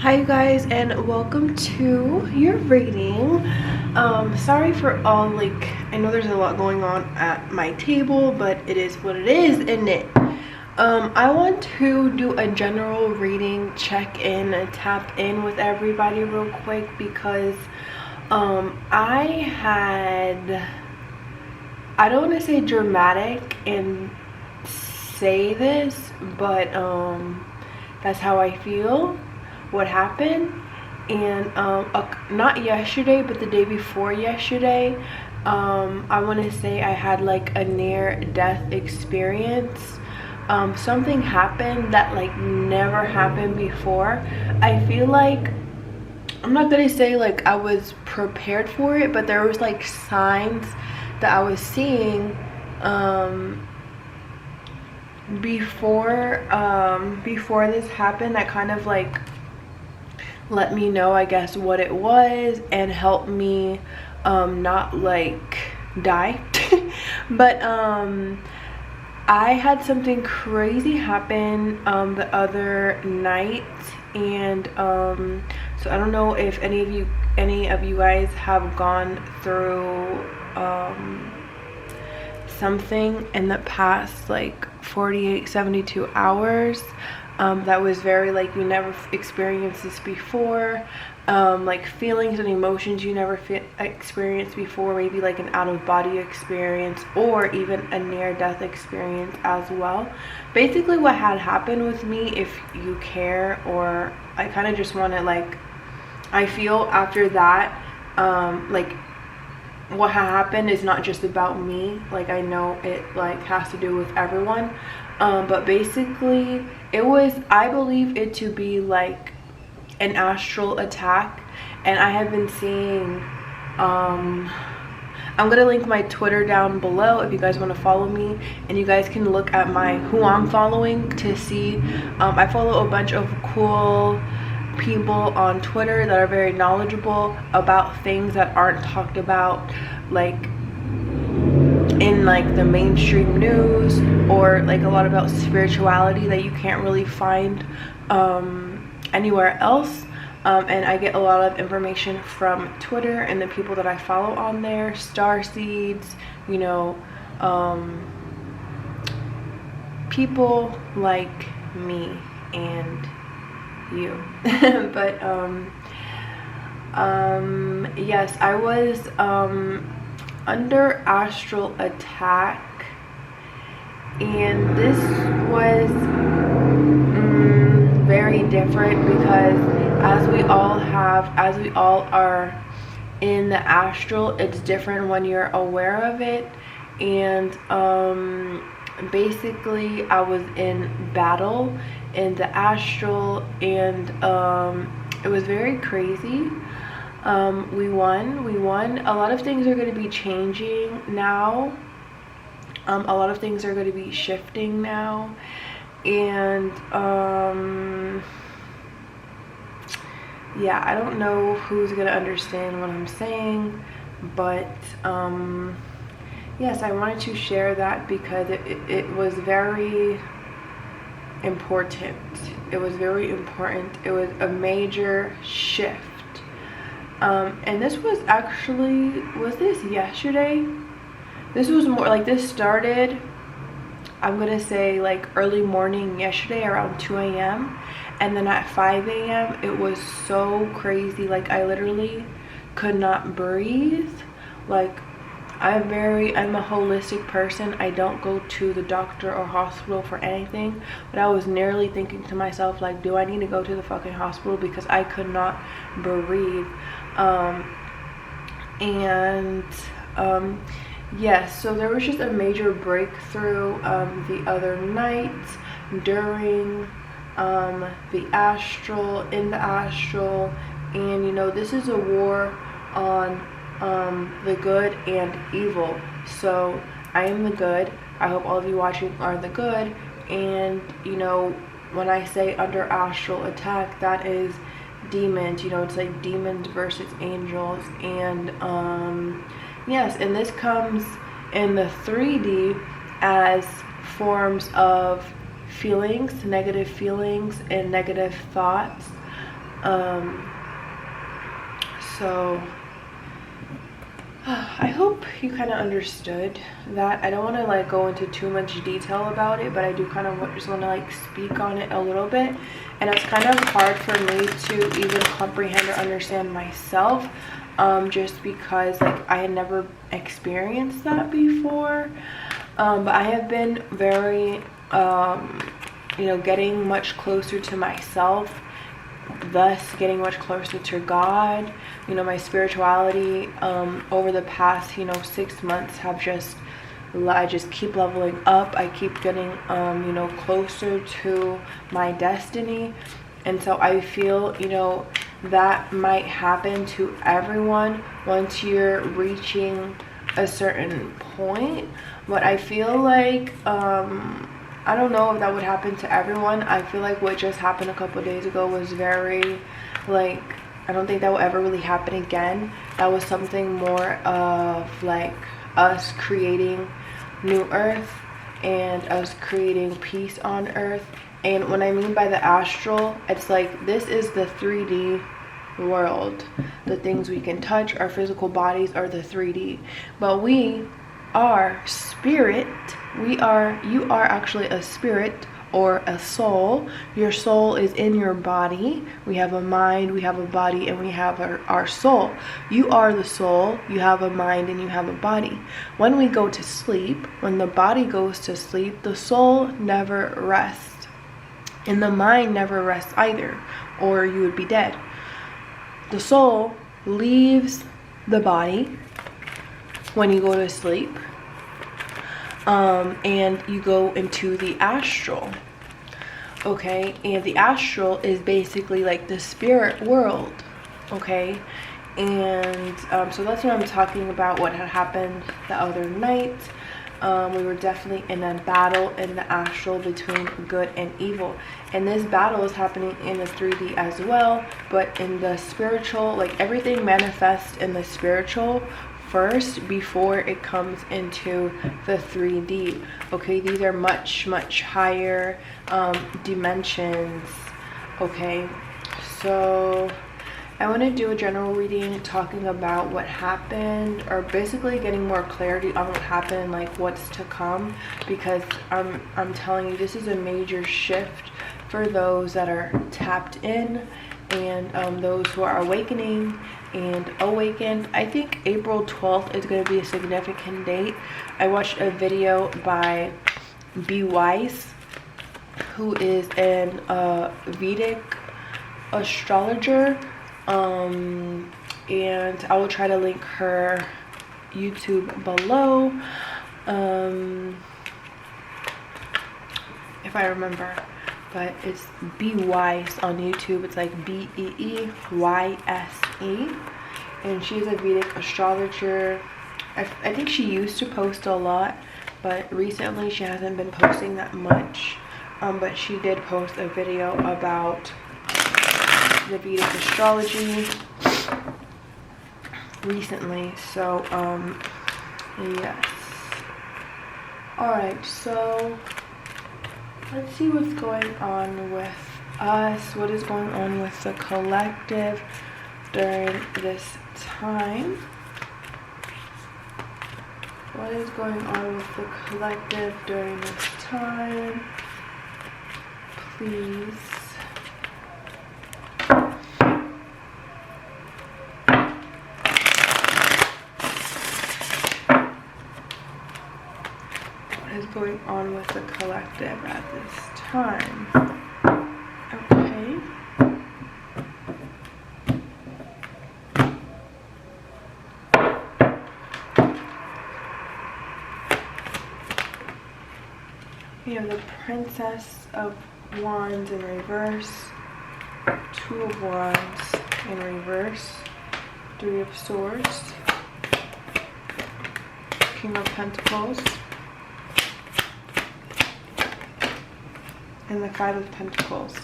Hi you guys, and welcome to your reading. Sorry for all, I know there's a lot going on at my table, but it is what it is, isn't it? I want to do a general reading, check in, tap in with everybody real quick because I don't want to say dramatic and say this, but that's how I feel. What happened, and not yesterday but the day before yesterday, I want to say I had like a near-death experience. Something happened that like never happened before. I feel like, I'm not gonna say like I was prepared for it, but there was like signs that I was seeing before this happened that kind of like let me know, I guess, what it was and help me not like die. But I had something crazy happen the other night, and so I don't know if any of you guys have gone through something in the past like 48-72 hours that was very like you never experienced this before, like feelings and emotions you never experienced before, maybe like an out-of-body experience or even a near-death experience as well. Basically what had happened with me, if you care, or I kind of just want to, like, I feel after that like what happened is not just about me, like I know it like has to do with everyone, but basically it was, I believe it to be like an astral attack. And I have been seeing I'm gonna link my Twitter down below if you guys want to follow me, and you guys can look at who I'm following to see. I follow a bunch of cool people on Twitter that are very knowledgeable about things that aren't talked about like in like the mainstream news, or like a lot about spirituality that you can't really find anywhere else. And I get a lot of information from Twitter and the people that I follow on there. Starseeds, you know, people like me and you. But yes, I was under astral attack, and this was very different because as we all are in the astral, it's different when you're aware of it. And basically I was in battle in the astral, and it was very crazy. We won. A lot of things are going to be changing now. A lot of things are going to be shifting now, and yeah, I don't know who's going to understand what I'm saying, but yes, I wanted to share that because it was very important. It was very important. It was a major shift. And this was actually, was this yesterday? This was more like, this started, I'm gonna say like early morning yesterday around 2 a.m. and then at 5 a.m. it was so crazy. Like I literally could not breathe. Like I'm a holistic person. I don't go to the doctor or hospital for anything, but I was nearly thinking to myself, like, do I need to go to the fucking hospital because I could not breathe. Yes, so there was just a major breakthrough the other night during the astral, in the astral. And you know, this is a war on the good and evil. So I am the good. I hope all of you watching are the good. And you know, when I say under astral attack, that is demons. You know, it's like demons versus angels. And yes, and this comes in the 3D as forms of feelings, negative feelings and negative thoughts. So I hope you kind of understood that. I don't want to like go into too much detail about it, but I do kind of just want to like speak on it a little bit. And it's kind of hard for me to even comprehend or understand myself, just because like I had never experienced that before. But I have been very you know, getting much closer to myself, thus getting much closer to God. You know, my spirituality over the past, you know, 6 months have just, I just keep leveling up. I keep getting you know, closer to my destiny. And so I feel, you know, that might happen to everyone once you're reaching a certain point. But I feel like I don't know if that would happen to everyone. I feel like what just happened a couple days ago was very, like, I don't think that will ever really happen again. That was something more of like us creating new earth and us creating peace on earth. And what I mean by the astral, it's like this is the 3D world. The things we can touch, our physical bodies are the 3D, but we are spirit. You are actually a spirit or a soul. Your soul is in your body. We have a mind, we have a body, and we have our soul. You are the soul, you have a mind, and you have a body. When we go to sleep, when the body goes to sleep, the soul never rests, and the mind never rests either, or you would be dead. The soul leaves the body when you go to sleep, and you go into the astral. Okay, and the astral is basically like the spirit world. Okay, and so that's what I'm talking about, what had happened the other night. We were definitely in a battle in the astral between good and evil, and this battle is happening in the 3D as well, but in the spiritual, like everything manifests in the spiritual first before it comes into the 3D. Okay, these are much higher dimensions. Okay, so I want to do a general reading talking about what happened, or basically getting more clarity on what happened, like what's to come, because I'm telling you, this is a major shift for those that are tapped in, and those who are awakening and awakened. I think April 12th is going to be a significant date. I watched a video by BEEYSE, who is an Vedic astrologer, and I will try to link her YouTube below, if I remember. But it's BEEYSE on YouTube. It's like BEEYSE, and she's a Vedic astrologer. I think she used to post a lot, but recently she hasn't been posting that much. But she did post a video about the Vedic astrology recently. So yes. Alright, so let's see what's going on with us. What is going on with the collective during this time? What is going on with the collective during this time? Please. What is going on with the collective at this time? Okay. We have the Princess of Wands in reverse, Two of Wands in reverse, Three of Swords, King of Pentacles, and the Five of Pentacles.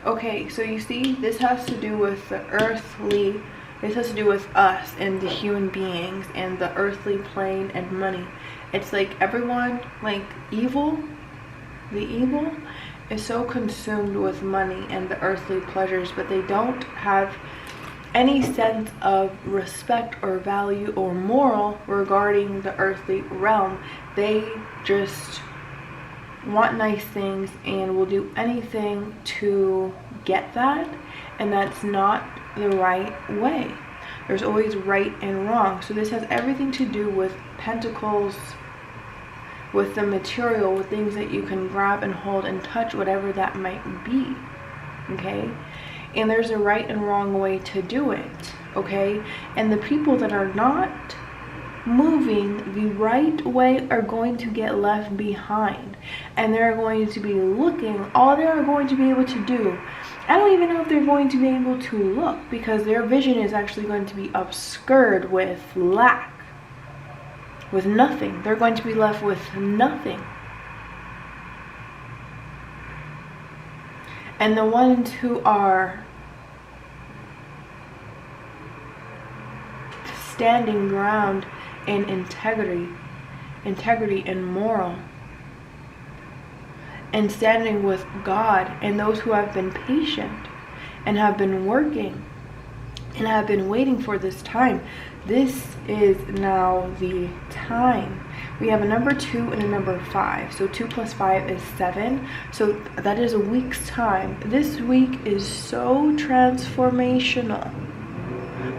Okay, so you see, this has to do with the earthly, this has to do with us and the human beings and the earthly plane and money. It's like everyone, like evil, the evil, is so consumed with money and the earthly pleasures, but they don't have any sense of respect or value or moral regarding the earthly realm. They just want nice things and will do anything to get that, and that's not the right way. There's always right and wrong. So this has everything to do with pentacles, with the material, with things that you can grab and hold and touch, whatever that might be, okay? And there's a right and wrong way to do it, okay? And the people that are not moving the right way are going to get left behind, and they're going to be looking, all they're going to be able to do, I don't even know if they're going to be able to look, because their vision is actually going to be obscured with lack, with nothing. They're going to be left with nothing. And the ones who are standing ground in integrity and moral, and standing with God, and those who have been patient and have been working and have been waiting for this time, this is now the time. We have a number 2 and a number 5. So 2 plus 5 is 7. So that is a week's time. This week is so transformational.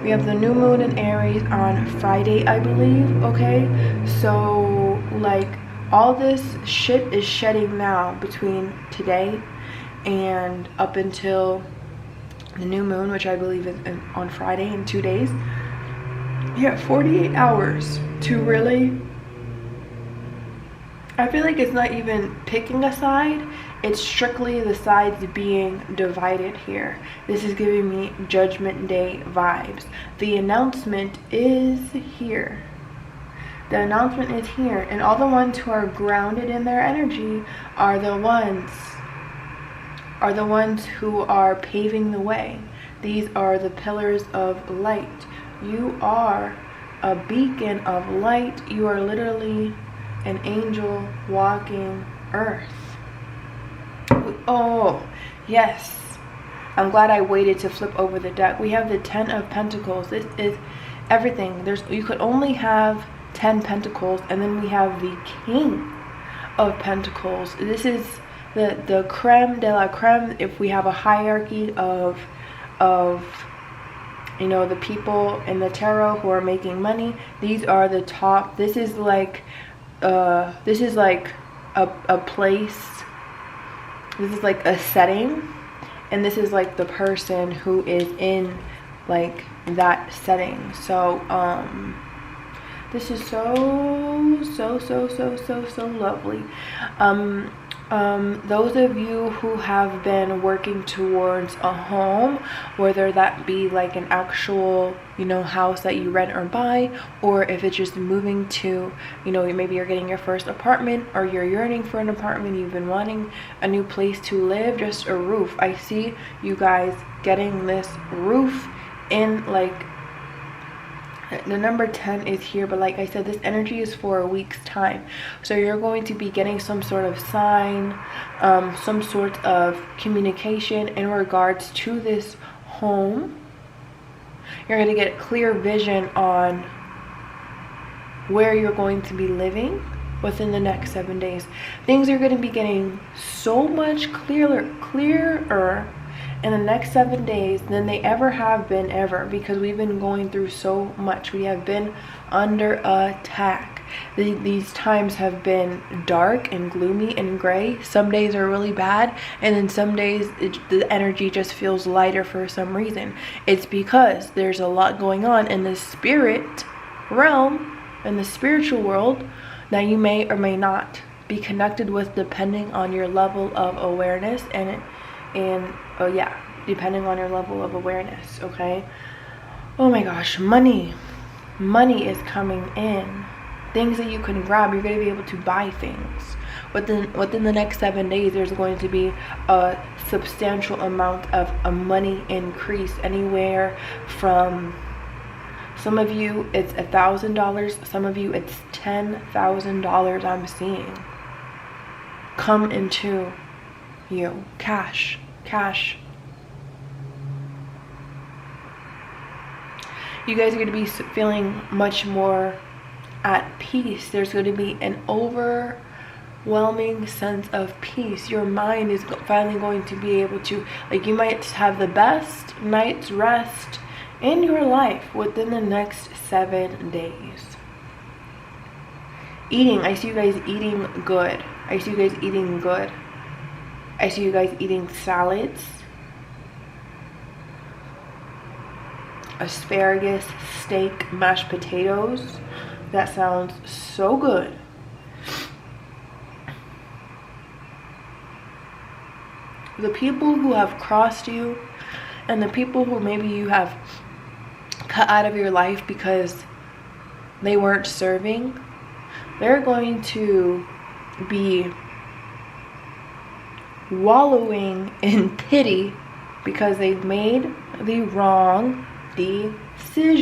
We have the new moon in Aries on Friday, I believe, okay? So, like, all this shit is shedding now between today and up until the new moon, which I believe is on Friday in 2 days. You have 48 hours to really, I feel like it's not even picking a side, it's strictly the sides being divided here. This is giving me Judgment Day vibes. The announcement is here. The announcement is here, and all the ones who are grounded in their energy are the ones who are paving the way. These are the pillars of light. You are a beacon of light. You are literally an angel walking earth. Oh, yes. I'm glad I waited to flip over the deck. We have the 10 of Pentacles. This is everything. You could only have 10 Pentacles, and then we have the King of Pentacles. This is the creme de la creme. If we have a hierarchy of you know, the people in the tarot who are making money, these are the top. This is like a place. This is like a setting, and this is like the person who is in like that setting. So this is so lovely. Those of you who have been working towards a home, whether that be like an actual, you know, house that you rent or buy, or if it's just moving to, you know, maybe you're getting your first apartment, or you're yearning for an apartment, you've been wanting a new place to live, just a roof. I see you guys getting this roof in, like, the number 10 is here, but like I said, this energy is for a week's time. So you're going to be getting some sort of sign, some sort of communication in regards to this home. You're going to get clear vision on where you're going to be living within the next 7 days. Things are going to be getting so much clearer in the next 7 days than they ever have been ever, because we've been going through so much. We have been under attack. These times have been dark and gloomy and gray. Some days are really bad, and then some days the energy just feels lighter for some reason. It's because there's a lot going on in the spirit realm, in the spiritual world, that you may or may not be connected with, depending on your level of awareness depending on your level of awareness. Okay, oh my gosh, money is coming in. Things that you can grab. You're going to be able to buy things within the next 7 days. There's going to be a substantial amount of a money increase, anywhere from, some of you it's $1,000, some of you it's $10,000. I'm seeing come into you. Cash. Cash. You guys are going to be feeling much more at peace. There's going to be an overwhelming sense of peace. Your mind is finally going to be able to, like, you might have the best night's rest in your life within the next 7 days. Eating, I see you guys eating good. I see you guys eating good. I see you guys eating salads, asparagus, steak, mashed potatoes. That sounds so good. The people who have crossed you and the people who maybe you have cut out of your life because they weren't serving, they're going to be wallowing in pity because they've made the wrong decisions.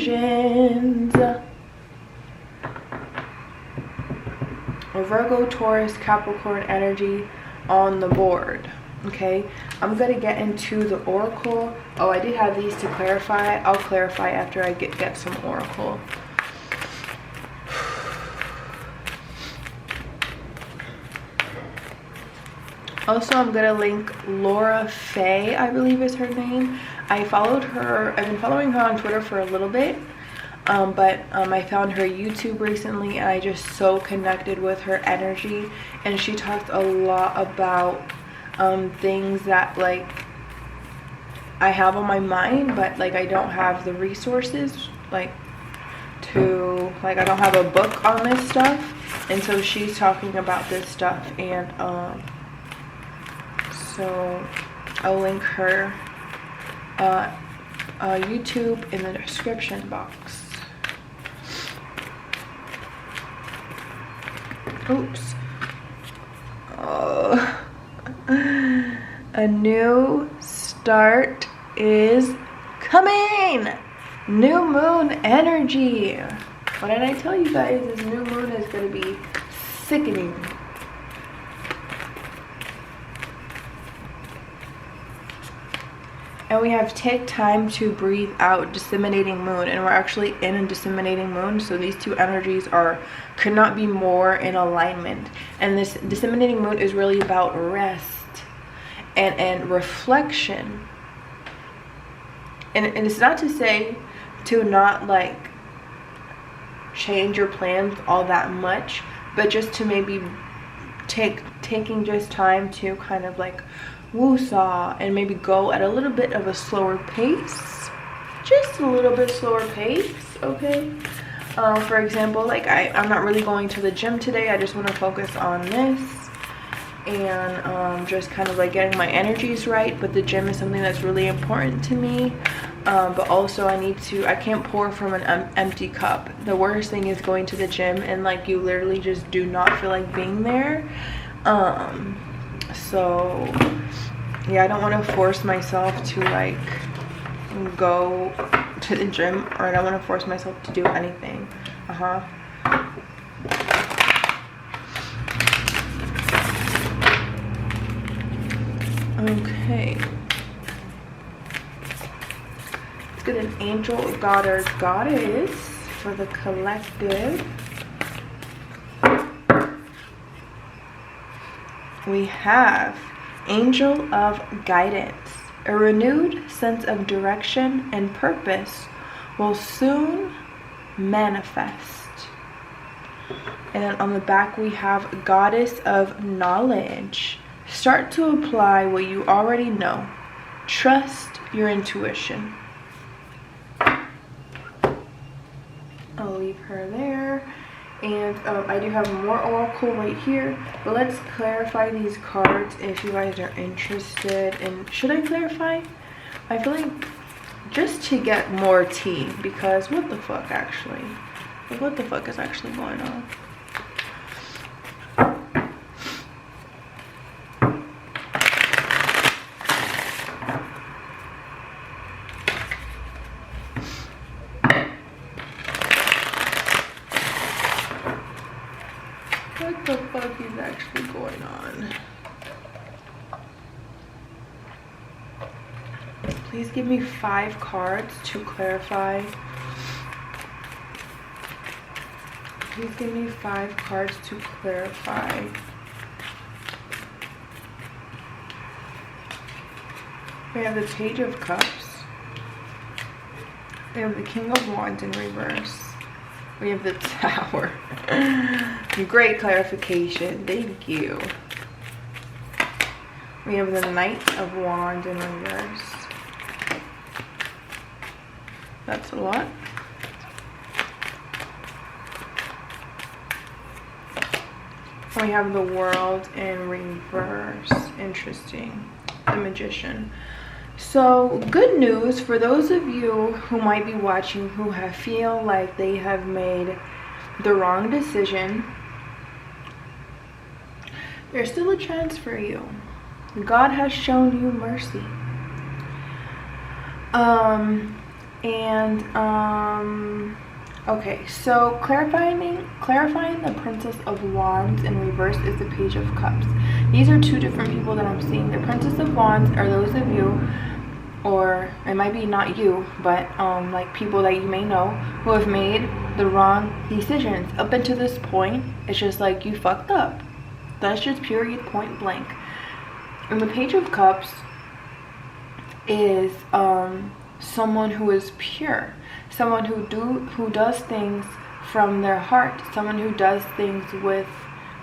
Virgo, Taurus, Capricorn energy on the board. Okay, I'm gonna get into the oracle. Oh, I did have these to clarify. I'll clarify after I get some oracle. Also, I'm gonna link Laura Faye, I believe is her name. I followed her. I've been following her on Twitter for a little bit. But I found her YouTube recently, and I just so connected with her energy, and she talked a lot about things that, like, I have on my mind, but, like, I don't have the resources, like, to, like, I don't have a book on this stuff, and so she's talking about this stuff, and so I'll link her YouTube in the description box. Oops. Oh. A new start is coming. New moon energy. What did I tell you guys? This new moon is going to be sickening. And we have take time to breathe out, disseminating moon, and we're actually in a disseminating moon, so these two energies could not be more in alignment. And this disseminating moon is really about rest and reflection. And it's not to say to not, like, change your plans all that much, but just to maybe taking just time to kind of, like, woo-saw and maybe go at a little bit of a slower pace, just a little bit slower pace. Okay, for example, like, I'm not really going to the gym today. I just want to focus on this and just kind of, like, getting my energies right. But the gym is something that's really important to me, but also I can't pour from an empty cup. The worst thing is going to the gym and, like, you literally just do not feel like being there. So yeah, I don't want to force myself to, like, go to the gym, or I don't want to force myself to do anything. Okay, let's get an angel, god, or goddess for the collective. We have Angel of Guidance. A renewed sense of direction and purpose will soon manifest. And then on the back we have Goddess of Knowledge. Start to apply what you already know. Trust your intuition. I'll leave her there. And I do have more oracle right here, but let's clarify these cards if you guys are interested. And should I clarify? I feel like just to get more tea, because what the fuck actually? Like, what the fuck is actually going on? What the fuck is actually going on? Please give me 5 cards to clarify. Please give me 5 cards to clarify. We have the Page of Cups. We have the King of Wands in reverse. We have the Tower. Great clarification. Thank you. We have the Knight of Wands in reverse. That's a lot. We have the World in reverse. Interesting. The Magician. So, good news for those of you who might be watching who feel like they have made the wrong decision. There's still a chance for you. God has shown you mercy. Okay, so clarifying the Princess of Wands in reverse is the Page of Cups. These are 2 different people that I'm seeing. The Princess of Wands are those of you, or it might be not you, but like people that you may know who have made the wrong decisions. Up until this point, it's just like you fucked up. That's just period, point blank. And the Page of Cups is someone who is pure, someone who does things from their heart, someone who does things with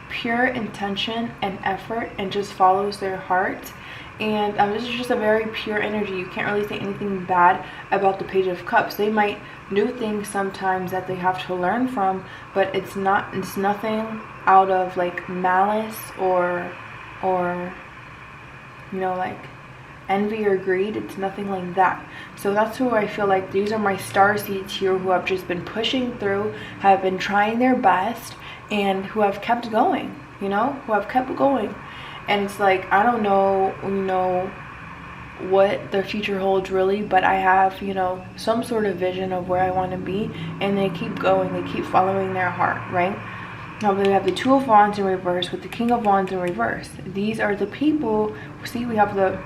pure intention and effort and just follows their heart. And this is just a very pure energy. You can't really say anything bad about the Page of Cups. They might do things sometimes that they have to learn from, but it's nothing out of like malice or you know, like envy or greed. It's nothing like that. So that's who I feel like these are my star seeds here, who have just been pushing through, have been trying their best, and who have kept going, you know, who have kept going. And it's like, I don't know, you know, what their future holds really, but I have, you know, some sort of vision of where I want to be, and they keep going, they keep following their heart, right? Now we have the Two of Wands in reverse with the King of Wands in reverse. These are the people, see, we have the,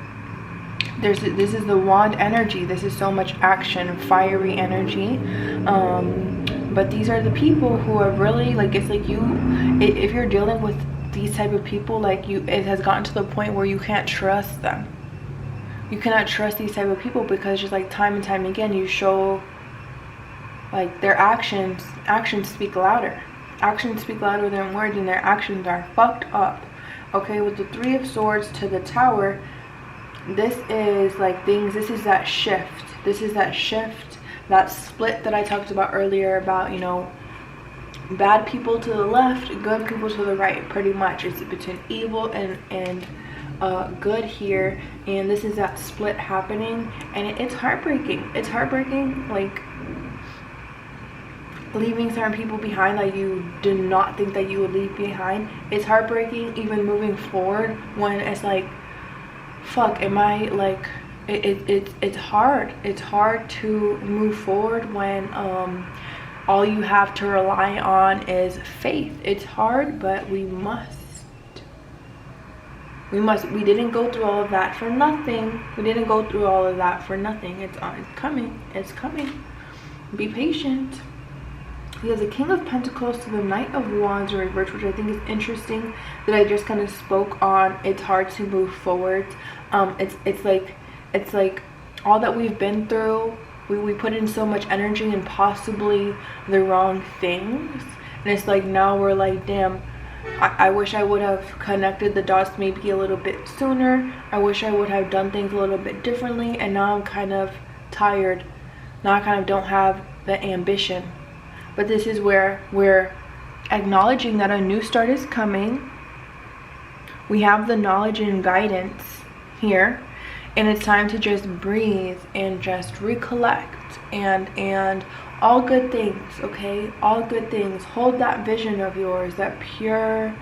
this is the wand energy. This is so much action, fiery energy. But these are the people who are really, like, it's like you, if you're dealing with these type of people, like it has gotten to the point where you can't trust them. You cannot trust these type of people, because just like time and time again, you show like their actions speak louder. Actions speak louder than words, and their actions are fucked up. Okay, with the Three of Swords to the Tower, this is like things, this is that shift. This is that shift, that split that I talked about earlier about, you know, bad people to the left, good people to the right. Pretty much it's between evil and good here, and this is that split happening, and it's heartbreaking. It's heartbreaking, like leaving certain people behind that you did not think that you would leave behind. It's heartbreaking even moving forward, when it's like, fuck, am I like, it's hard. It's hard to move forward when all you have to rely on is faith. It's hard, but we didn't go through all of that for nothing. We didn't go through all of that for nothing. It's coming. It's coming. Be patient. We have the King of Pentacles to the Knight of Wands in reverse, which I think is interesting, that I just kind of spoke on. It's hard to move forward. It's like all that we've been through, we put in so much energy and possibly the wrong things, and it's like now we're like, damn, I wish I would have connected the dots maybe a little bit sooner. I wish I would have done things a little bit differently, and now I'm kind of tired. Now I kind of don't have the ambition. But this is where we're acknowledging that a new start is coming. We have the knowledge and guidance here, and it's time to just breathe and just recollect and all good things, okay? All good things. Hold that vision of yours, that pure,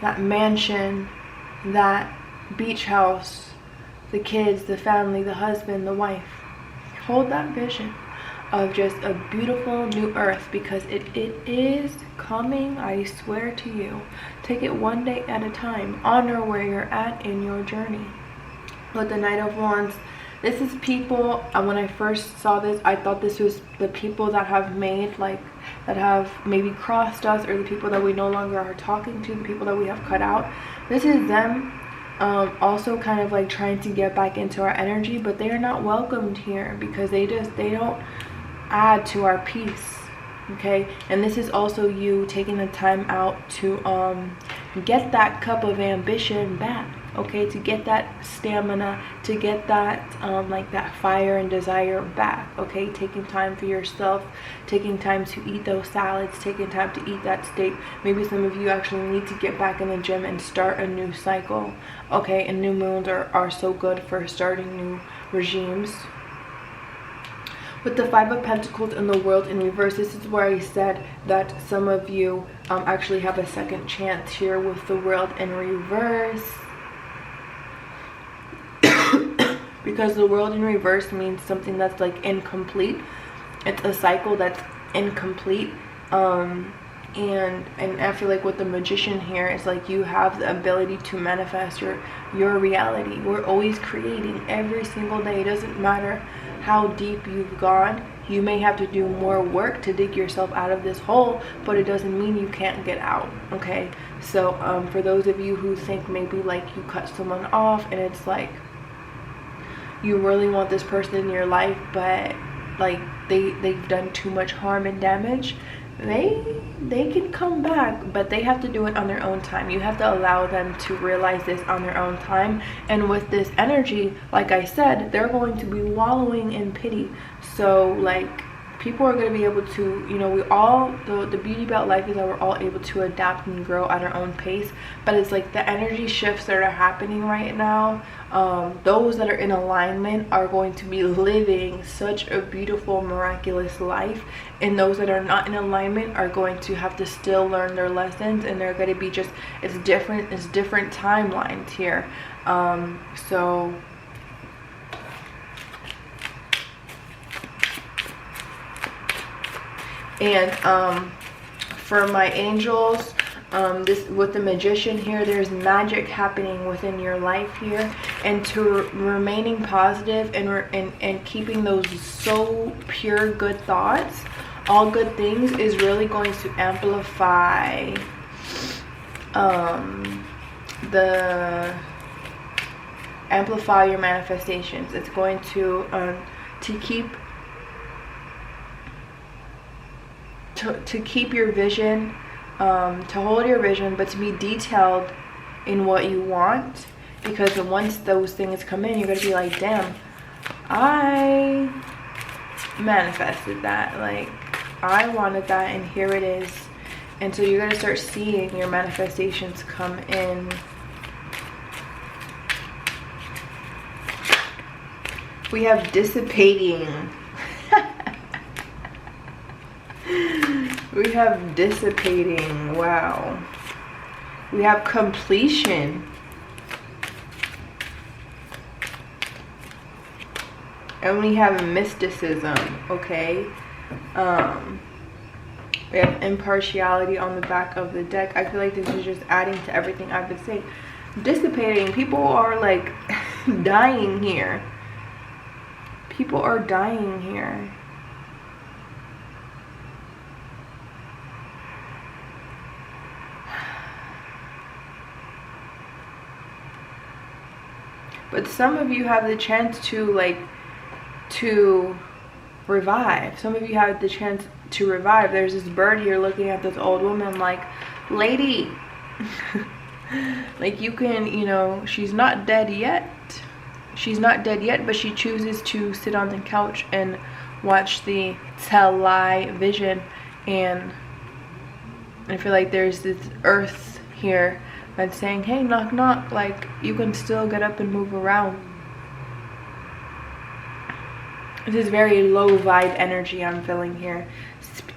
that mansion, that beach house, the kids, the family, the husband, the wife. Hold that vision of just a beautiful new earth, because it is coming, I swear to you. Take it one day at a time. Honor where you're at in your journey. With the Knight of Wands This is people, when I first saw this, I thought this was the people that have made, like, that have maybe crossed us, or the people that we no longer are talking to, the people that we have cut out. This is them also kind of like trying to get back into our energy, but they are not welcomed here because they don't add to our peace. Okay, and this is also you taking the time out to get that cup of ambition back. Okay, to get that stamina, to get that like that fire and desire back. Okay, taking time for yourself, taking time to eat those salads, taking time to eat that steak. Maybe some of you actually need to get back in the gym and start a new cycle. Okay, and new moons are so good for starting new regimes. With the Five of Pentacles in the World in reverse, this is where I said that some of you actually have a second chance here with the World in reverse. Because the World in reverse means something that's like incomplete. It's a cycle that's incomplete. And I feel like with the Magician here, it's like you have the ability to manifest your reality. We're always creating every single day. It doesn't matter how deep you've gone. You may have to do more work to dig yourself out of this hole, but it doesn't mean you can't get out. Okay, so for those of you who think maybe like you cut someone off and it's like you really want this person in your life, but like they've done too much harm and damage, they can come back, but they have to do it on their own time. You have to allow them to realize this on their own time. And with this energy, like I said, they're going to be wallowing in pity. So like people are going to be able to, you know, we all, the beauty about life is that we're all able to adapt and grow at our own pace. But it's like the energy shifts that are happening right now, those that are in alignment are going to be living such a beautiful, miraculous life, and those that are not in alignment are going to have to still learn their lessons, and they're going to be just, it's different timelines here. So and for my angels, this with the Magician here, there's magic happening within your life here, and to remaining positive and keeping those so pure good thoughts, all good things, is really going to amplify your manifestations. It's going to keep your vision, to hold your vision, but to be detailed in what you want, because once those things come in, you're gonna be like, damn, I manifested that, like I wanted that, and here it is. And so you're gonna start seeing your manifestations come in. We have dissipating. We have dissipating. Wow. We have completion. And we have mysticism. Okay. We have impartiality on the back of the deck. I feel like this is just adding to everything I've been saying. Dissipating. People are like dying here. People are dying here. But some of you have the chance to revive. Some of you have the chance to revive. There's this bird here looking at this old woman like, lady, like you can, you know, she's not dead yet. She's not dead yet, but she chooses to sit on the couch and watch the television. And I feel like there's this earth here that's saying, hey, knock knock, like you can still get up and move around. This is very low vibe energy I'm feeling here.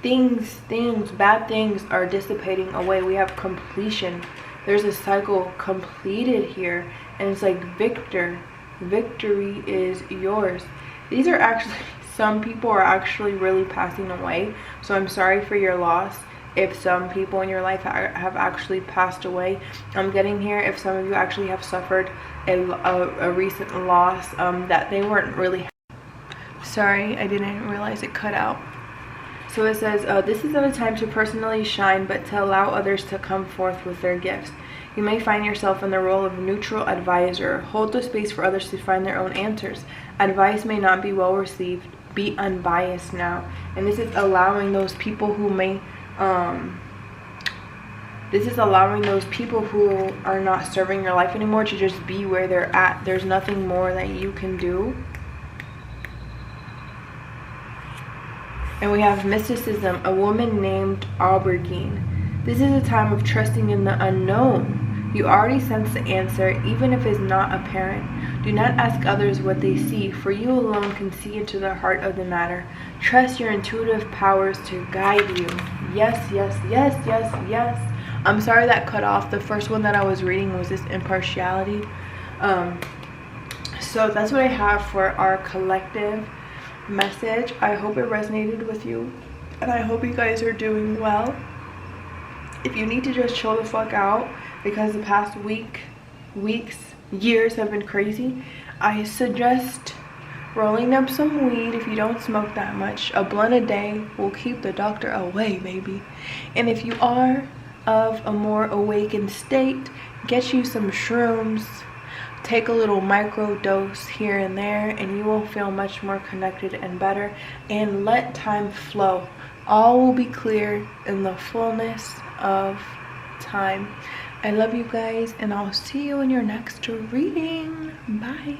Bad things are dissipating away. We have completion. There's a cycle completed here, and it's like victory is yours. These are actually, some people are actually really passing away, so I'm sorry for your loss. if some people in your life have actually passed away. I'm getting here if some of you actually have suffered a recent loss that they weren't really. Sorry, I didn't realize it cut out. So it says, this is not a time to personally shine, but to allow others to come forth with their gifts. You may find yourself in the role of neutral advisor. Hold the space for others to find their own answers. Advice may not be well received. Be unbiased now. And this is allowing those people who may, this is allowing those people who are not serving your life anymore to just be where they're at. There's nothing more that you can do. And we have mysticism, a woman named Aubergine. This is a time of trusting in the unknown. You already sense the answer, even if it's not apparent. Do not ask others what they see, for you alone can see into the heart of the matter. Trust your intuitive powers to guide you. Yes, yes, yes, yes, yes. I'm sorry that cut off. The first one that I was reading was this impartiality. So that's what I have for our collective message. I hope it resonated with you, and I hope you guys are doing well. If you need to just chill the fuck out because the past weeks, years have been crazy, I suggest rolling up some weed. If you don't smoke that much, a blunt a day will keep the doctor away, baby. And if you are of a more awakened state, get you some shrooms. Take a little micro dose here and there, and you will feel much more connected and better. And let time flow. All will be clear in the fullness of time. I love you guys, and I'll see you in your next reading. Bye.